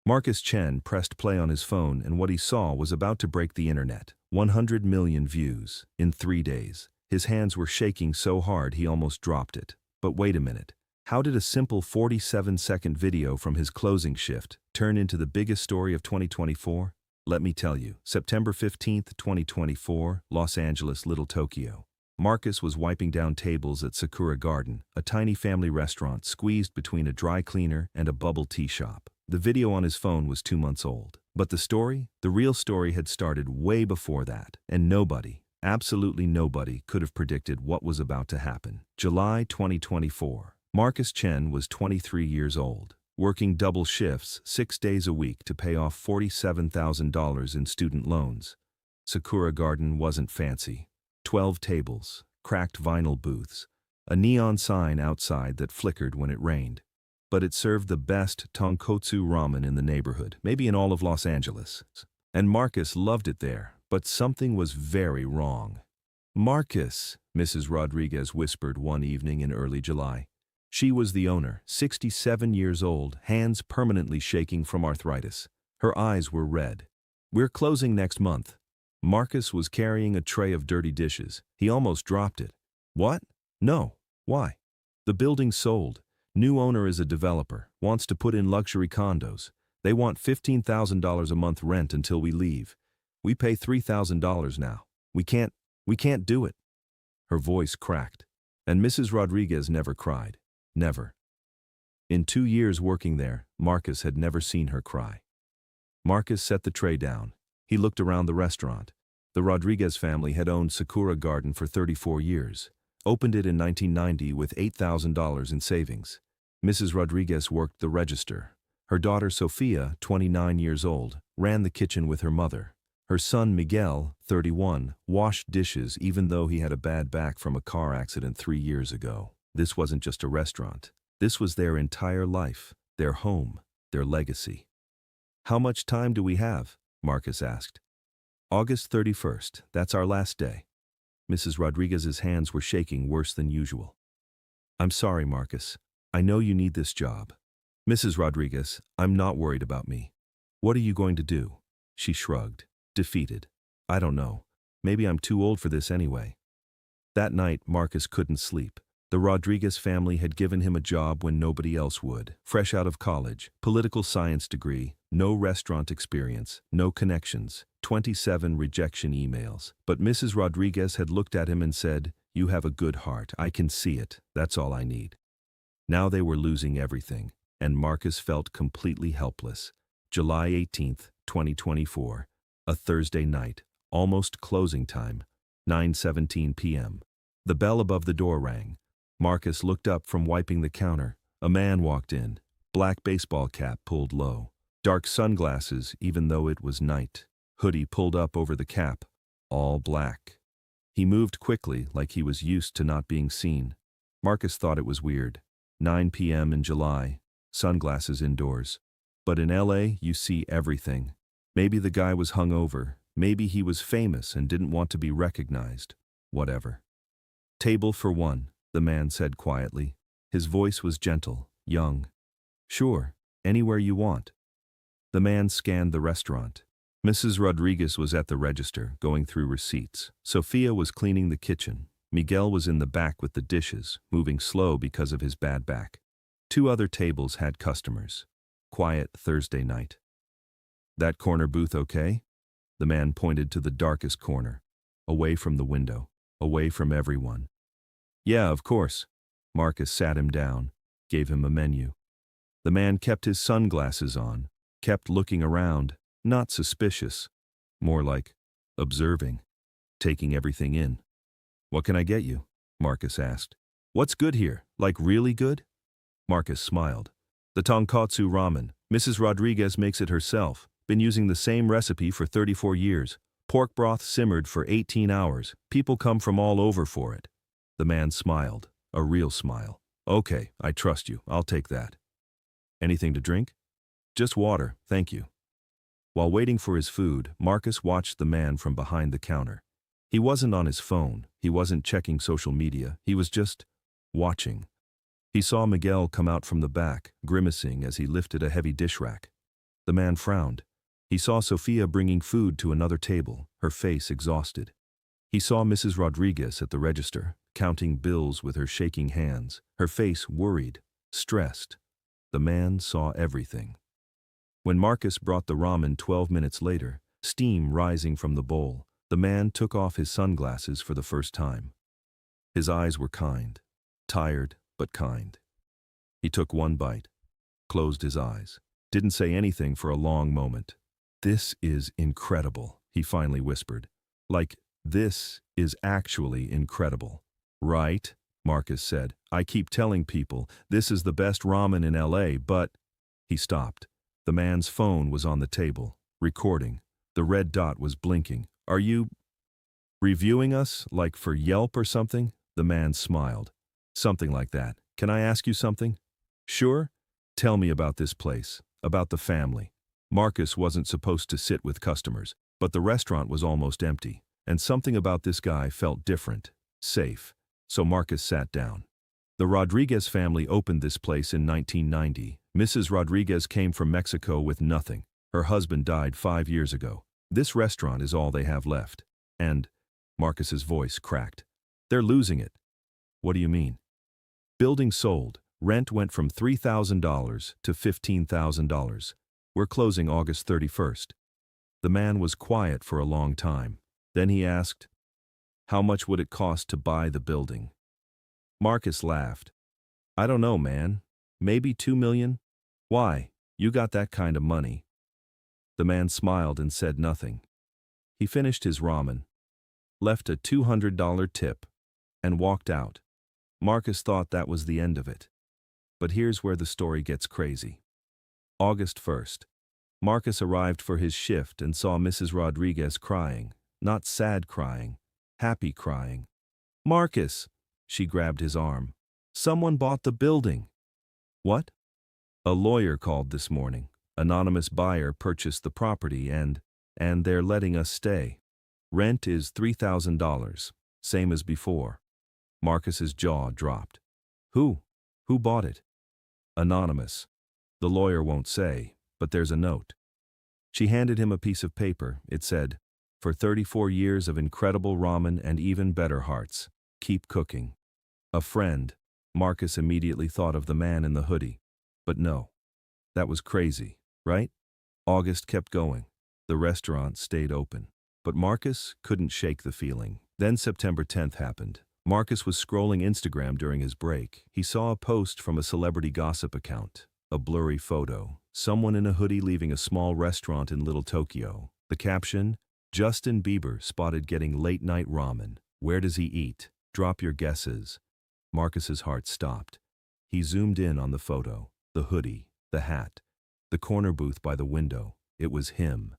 Marcus Chen pressed play on his phone, and what he saw was about to break the internet. 100 million views in 3 days. His hands were shaking so hard he almost dropped it. But wait a minute. How did a simple 47-second video from his closing shift turn into the biggest story of 2024? Let me tell you. September 15th, 2024, Los Angeles, Little Tokyo. Marcus was wiping down tables at Sakura Garden, a tiny family restaurant squeezed between a dry cleaner and a bubble tea shop. The video on his phone was 2 months old. But the story? The real story had started way before that, and nobody, absolutely nobody, could have predicted what was about to happen. July 2024. Marcus Chen was 23 years old, working double shifts 6 days a week to pay off $47,000 in student loans. Sakura Garden wasn't fancy. 12 tables, cracked vinyl booths, a neon sign outside that flickered when it rained. But it served the best tonkotsu ramen in the neighborhood, maybe in all of Los Angeles. And Marcus loved it there, but something was very wrong. "Marcus," Mrs. Rodriguez whispered one evening in early July. She was the owner, 67 years old, hands permanently shaking from arthritis. Her eyes were red. "We're closing next month." Marcus was carrying a tray of dirty dishes. He almost dropped it. "What? No. Why?" "The building sold. New owner is a developer, wants to put in luxury condos. They want $15,000 a month rent until we leave. We pay $3,000 now. We can't do it." Her voice cracked. And Mrs. Rodriguez never cried. Never. In 2 years working there, Marcus had never seen her cry. Marcus set the tray down. He looked around the restaurant. The Rodriguez family had owned Sakura Garden for 34 years. Opened it in 1990 with $8,000 in savings. Mrs. Rodriguez worked the register. Her daughter Sofia, 29 years old, ran the kitchen with her mother. Her son Miguel, 31, washed dishes even though he had a bad back from a car accident 3 years ago. This wasn't just a restaurant. This was their entire life, their home, their legacy. "How much time do we have?" Marcus asked. "August 31st, that's our last day." Mrs. Rodriguez's hands were shaking worse than usual. "I'm sorry, Marcus. I know you need this job." "Mrs. Rodriguez, I'm not worried about me. What are you going to do?" She shrugged, defeated. "I don't know. Maybe I'm too old for this anyway." That night, Marcus couldn't sleep. The Rodriguez family had given him a job when nobody else would. Fresh out of college, political science degree, no restaurant experience, no connections, 27 rejection emails. But Mrs. Rodriguez had looked at him and said, "You have a good heart. I can see it. That's all I need." Now they were losing everything, and Marcus felt completely helpless. July 18th, 2024, a Thursday night, almost closing time, 9:17 p.m. The bell above the door rang. Marcus looked up from wiping the counter. A man walked in, black baseball cap pulled low, dark sunglasses even though it was night, hoodie pulled up over the cap, all black. He moved quickly like he was used to not being seen. Marcus thought it was weird. 9 p.m. in July, sunglasses indoors. But in LA, you see everything. Maybe the guy was hungover. Maybe he was famous and didn't want to be recognized. Whatever. "Table for one," the man said quietly. His voice was gentle, young. "Sure, anywhere you want." The man scanned the restaurant. Mrs. Rodriguez was at the register, going through receipts. Sofia was cleaning the kitchen. Miguel was in the back with the dishes, moving slow because of his bad back. 2 other tables had customers. Quiet Thursday night. "That corner booth okay?" The man pointed to the darkest corner, away from the window, away from everyone. "Yeah, of course." Marcus sat him down, gave him a menu. The man kept his sunglasses on, kept looking around, not suspicious, more like observing, taking everything in. "What can I get you?" Marcus asked. "What's good here? Like really good?" Marcus smiled. "The tonkotsu ramen. Mrs. Rodriguez makes it herself. Been using the same recipe for 34 years. Pork broth simmered for 18 hours. People come from all over for it." The man smiled, a real smile. "Okay, I trust you. I'll take that." "Anything to drink?" "Just water, thank you." While waiting for his food, Marcus watched the man from behind the counter. He wasn't on his phone. He wasn't checking social media. He was just watching. He saw Miguel come out from the back, grimacing as he lifted a heavy dish rack. The man frowned. He saw Sophia bringing food to another table, her face exhausted. He saw Mrs. Rodriguez at the register, counting bills with her shaking hands, her face worried, stressed. The man saw everything. When Marcus brought the ramen 12 minutes later, steam rising from the bowl, the man took off his sunglasses for the first time. His eyes were kind, tired but kind. He took one bite, closed his eyes, didn't say anything for a long moment. "This is incredible," he finally whispered. "Like, this is actually incredible." "Right," Marcus said. "I keep telling people this is the best ramen in LA, but—" He stopped. The man's phone was on the table, recording. The red dot was blinking. "Are you reviewing us, like for Yelp or something?" The man smiled. "Something like that. Can I ask you something?" "Sure. Tell me about this place, about the family." Marcus wasn't supposed to sit with customers, but the restaurant was almost empty, and something about this guy felt different, safe. So Marcus sat down. The Rodriguez family opened this place in 1990. Mrs. Rodriguez came from Mexico with nothing. Her husband died 5 years ago. This restaurant is all they have left. And Marcus's voice cracked. "They're losing it." "What do you mean?" "Building sold. Rent went from $3,000 to $15,000. We're closing August 31st. The man was quiet for a long time. Then he asked, "How much would it cost to buy the building?" Marcus laughed. "I don't know, man. Maybe 2 million? Why? You got that kind of money." The man smiled and said nothing. He finished his ramen, left a $200 tip, and walked out. Marcus thought that was the end of it. But here's where the story gets crazy. August 1st. Marcus arrived for his shift and saw Mrs. Rodriguez crying. Not sad crying, happy crying. "Marcus!" She grabbed his arm. "Someone bought the building." "What?" "A lawyer called this morning. Anonymous buyer purchased the property and they're letting us stay. Rent is $3,000, same as before." Marcus's jaw dropped. Who bought it?" "Anonymous. The lawyer won't say, but there's a note." She handed him a piece of paper. It said, "For 34 years of incredible ramen and even better hearts. Keep cooking." A friend. Marcus immediately thought of the man in the hoodie. But no. That was crazy, right? August kept going. The restaurant stayed open. But Marcus couldn't shake the feeling. Then September 10th happened. Marcus was scrolling Instagram during his break. He saw a post from a celebrity gossip account. A blurry photo. Someone in a hoodie leaving a small restaurant in Little Tokyo. The caption, "Justin Bieber spotted getting late-night ramen. Where does he eat? Drop your guesses." Marcus's heart stopped. He zoomed in on the photo. The hoodie, the hat, the corner booth by the window. It was him.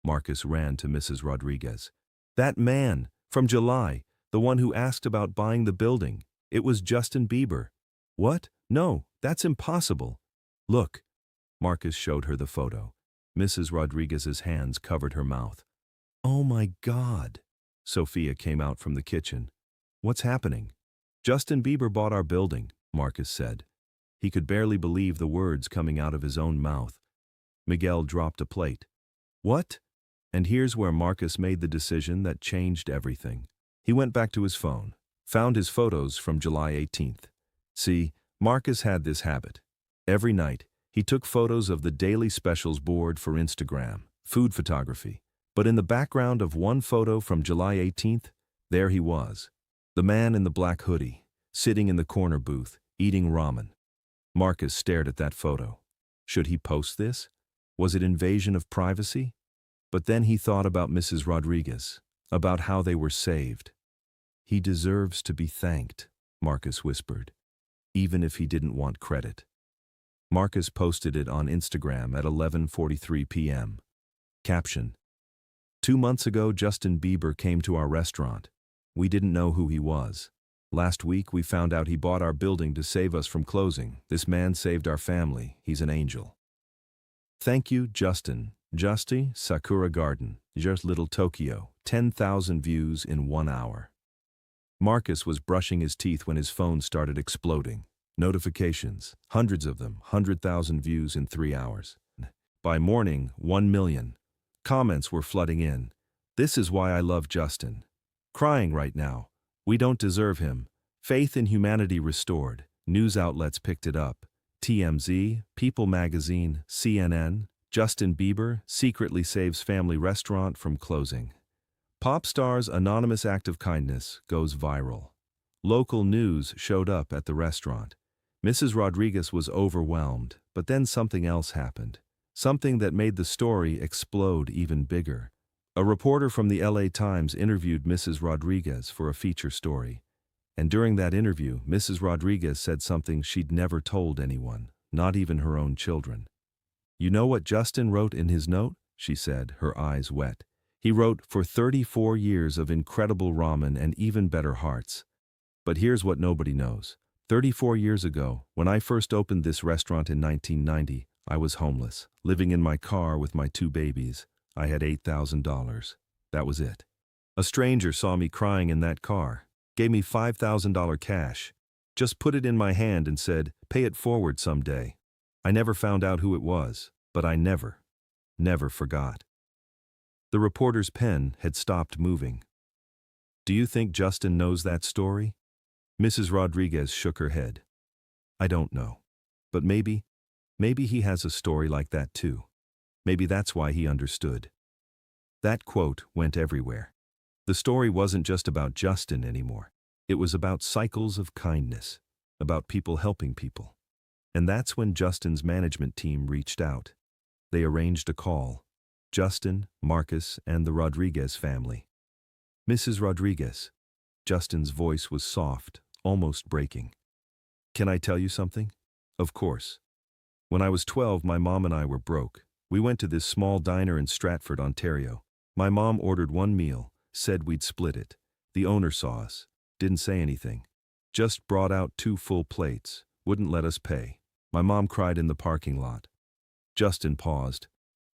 Marcus ran to Mrs. Rodriguez. "That man, from July, the one who asked about buying the building. It was Justin Bieber." "What? No, that's impossible." "Look." Marcus showed her the photo. Mrs. Rodriguez's hands covered her mouth. "Oh my God." Sophia came out from the kitchen. "What's happening?" "Justin Bieber bought our building," Marcus said. He could barely believe the words coming out of his own mouth. Miguel dropped a plate. "What?" And here's where Marcus made the decision that changed everything. He went back to his phone, found his photos from July 18th. See, Marcus had this habit. Every night, he took photos of the daily specials board for Instagram, food photography. But in the background of one photo from July 18th, there he was. The man in the black hoodie, sitting in the corner booth, eating ramen. Marcus stared at that photo. Should he post this? Was it invasion of privacy? But then he thought about Mrs. Rodriguez, about how they were saved. "He deserves to be thanked," Marcus whispered, even if he didn't want credit. Marcus posted it on Instagram at 11:43 p.m. Caption: 2 months ago, Justin Bieber came to our restaurant. We didn't know who he was. Last week, we found out he bought our building to save us from closing. This man saved our family. He's an angel. Thank you, Justin. Justy, Sakura Garden, just Little Tokyo, 10,000 views in 1 hour. Marcus was brushing his teeth when his phone started exploding. Notifications, hundreds of them, 100,000 views in 3 hours. By morning, 1 million. Comments were flooding in. This is why I love Justin. Crying right now. We don't deserve him. Faith in humanity restored. News outlets picked it up. TMZ, People Magazine, CNN, Justin Bieber secretly saves family restaurant from closing. Pop star's anonymous act of kindness goes viral. Local news showed up at the restaurant. Mrs. Rodriguez was overwhelmed, but then something else happened. Something that made the story explode even bigger. A reporter from the LA Times interviewed Mrs. Rodriguez for a feature story. And during that interview, Mrs. Rodriguez said something she'd never told anyone, not even her own children. "You know what Justin wrote in his note?" she said, her eyes wet. He wrote, "For 34 years of incredible ramen and even better hearts." But here's what nobody knows. 34 years ago, when I first opened this restaurant in 1990, I was homeless, living in my car with my 2 babies. I had $8,000. That was it. A stranger saw me crying in that car, gave me $5,000 cash, just put it in my hand and said, "Pay it forward someday." I never found out who it was, but I never forgot. The reporter's pen had stopped moving. "Do you think Justin knows that story?" Mrs. Rodriguez shook her head. "I don't know. But maybe he has a story like that too. Maybe that's why he understood." That quote went everywhere. The story wasn't just about Justin anymore. It was about cycles of kindness, about people helping people. And that's when Justin's management team reached out. They arranged a call. Justin, Marcus, and the Rodriguez family. "Mrs. Rodriguez." Justin's voice was soft, almost breaking. "Can I tell you something?" "Of course. When I was 12, my mom and I were broke. We went to this small diner in Stratford, Ontario. My mom ordered one meal, said we'd split it. The owner saw us, didn't say anything. Just brought out 2 full plates, wouldn't let us pay. My mom cried in the parking lot." Justin paused.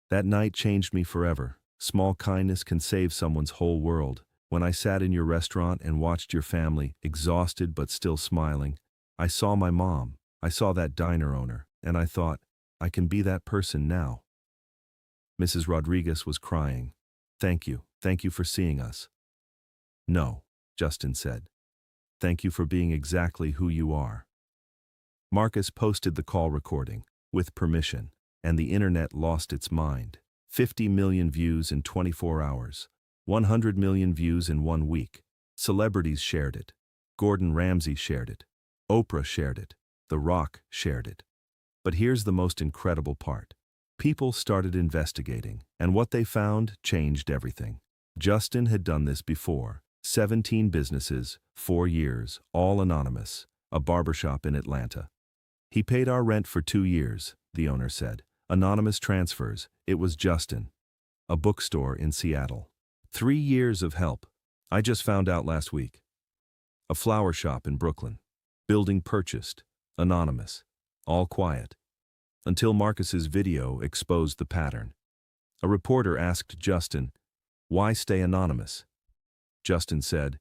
"That night changed me forever. Small kindness can save someone's whole world. When I sat in your restaurant and watched your family, exhausted but still smiling, I saw my mom, I saw that diner owner, and I thought, I can be that person now." Mrs. Rodriguez was crying. Thank you for seeing us." "No," Justin said. "Thank you for being exactly who you are." Marcus posted the call recording, with permission, and the internet lost its mind. 50 million views in 24 hours. 100 million views in 1 week. Celebrities shared it. Gordon Ramsay shared it. Oprah shared it. The Rock shared it. But here's the most incredible part. People started investigating, and what they found changed everything. Justin had done this before. 17 businesses, 4 years, all anonymous. A barbershop in Atlanta. "He paid our rent for 2 years, the owner said. Anonymous transfers, it was Justin. A bookstore in Seattle. 3 years of help. I just found out last week. A flower shop in Brooklyn. Building purchased, anonymous. All quiet. Until Marcus's video exposed the pattern. A reporter asked Justin, "Why stay anonymous?" Justin said,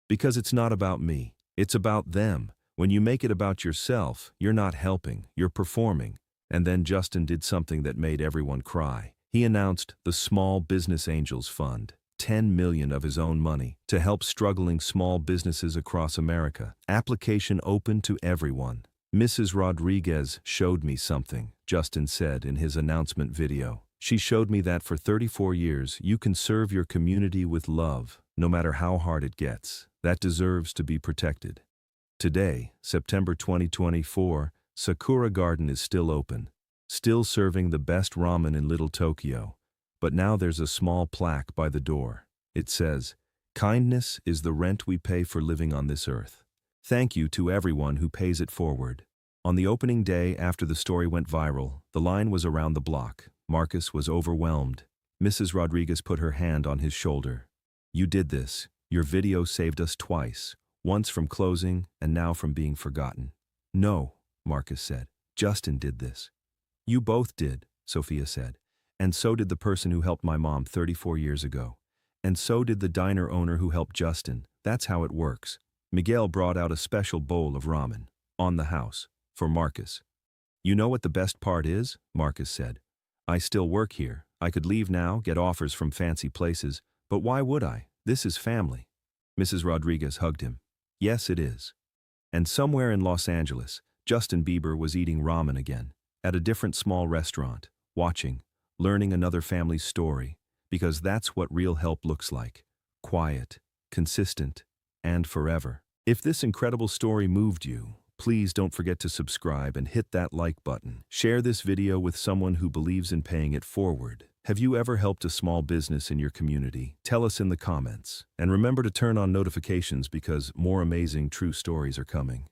"Because it's not about me. It's about them. When you make it about yourself, you're not helping, you're performing." And then Justin did something that made everyone cry. He announced the Small Business Angels Fund, $10 million of his own money, to help struggling small businesses across America. Application open to everyone. "Mrs. Rodriguez showed me something," Justin said in his announcement video. "She showed me that for 34 years you can serve your community with love, no matter how hard it gets. That deserves to be protected." Today, September 2024, Sakura Garden is still open, still serving the best ramen in Little Tokyo. But now there's a small plaque by the door. It says, "Kindness is the rent we pay for living on this earth. Thank you to everyone who pays it forward." On the opening day after the story went viral, the line was around the block. Marcus was overwhelmed. Mrs. Rodriguez put her hand on his shoulder. "You did this. Your video saved us twice, once from closing and now from being forgotten." "No," Marcus said. "Justin did this." "You both did," Sophia said. "And so did the person who helped my mom 34 years ago. And so did the diner owner who helped Justin. That's how it works." Miguel brought out a special bowl of ramen, on the house, for Marcus. "You know what the best part is?" Marcus said. I still work here. I could leave now, get offers from fancy places, but why would I? This is family. Mrs. Rodriguez hugged him. Yes, it is. And somewhere in Los Angeles, Justin Bieber was eating ramen again, at a different small restaurant, watching, learning another family's story, because that's what real help looks like. Quiet, consistent, and forever. If this incredible story moved you, please don't forget to subscribe and hit that like button. Share this video with someone who believes in paying it forward. Have you ever helped a small business in your community? Tell us in the comments. And remember to turn on notifications because more amazing true stories are coming.